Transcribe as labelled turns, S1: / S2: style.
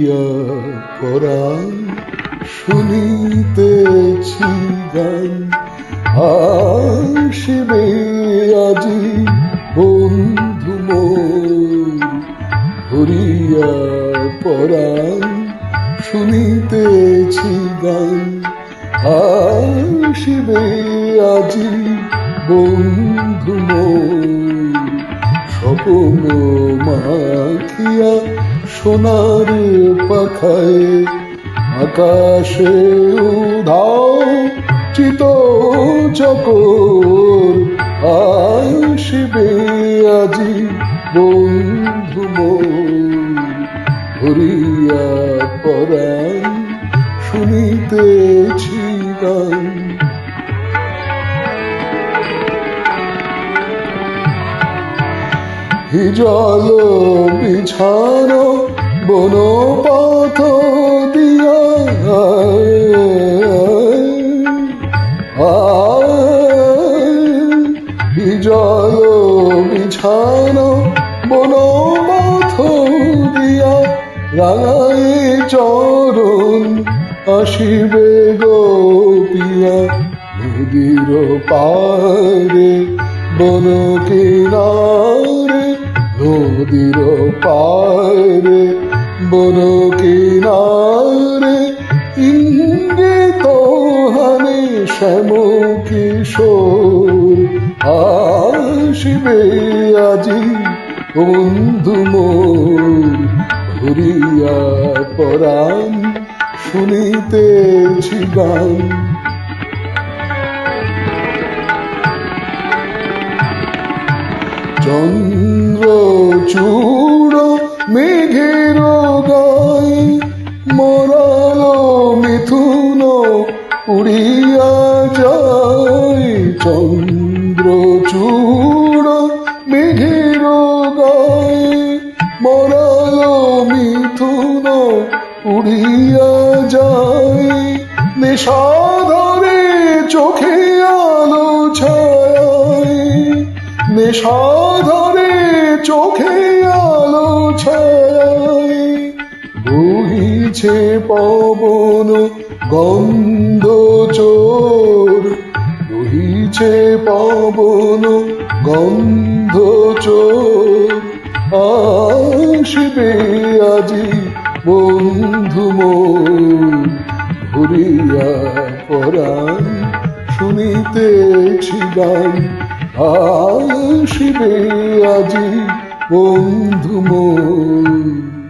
S1: ভরিয়া পরাণ শুনিতেছি গান। আসিবে আজি বন্ধু মোর ভরিয়া পরাণ শুনিতেছি গান। আসিবে আজি বন্ধু মোর স্বপ্ন মাখিয়া সোনার পাখায় আকাশে উধাও চিত চকর। আসিবে আজি বন্ধু মোর ভরিয়া পরাণ শুনিতেছি গান। হিজল বিছানো বনপথ দিয়া হিজল বিছানো বনপথ দিয়া রাঙায় চরণ আসিবে গোপিয়া। নদীর পারে বন কিনারে, নদীর পারে বন কিনারে ইঙ্গিত হানে শ্যাম কিশোর। আসিবে আজি বন্ধু মোর ভরিয়া পরাণ শুনিতেছি গান। চন্দ্রচূড় মেঘের গায়ে মরালো মিথুন উড়িয়া যায়। চন্দ্রচূড় মেঘের গায়ে মরালো মিথুন উড়িয়া যায়। নেশাধরে চোখে আলো ছায়, নেশাধরে চোখে আলো ছায়। বহিছে পবন গন্ধ চোর, বহিছে পবন গন্ধ চোর। আসিবে আজি বন্ধু মোর ভরিয়া পরাণ শুনিতেছি গান। আসিবে আজি বন্ধু মোর।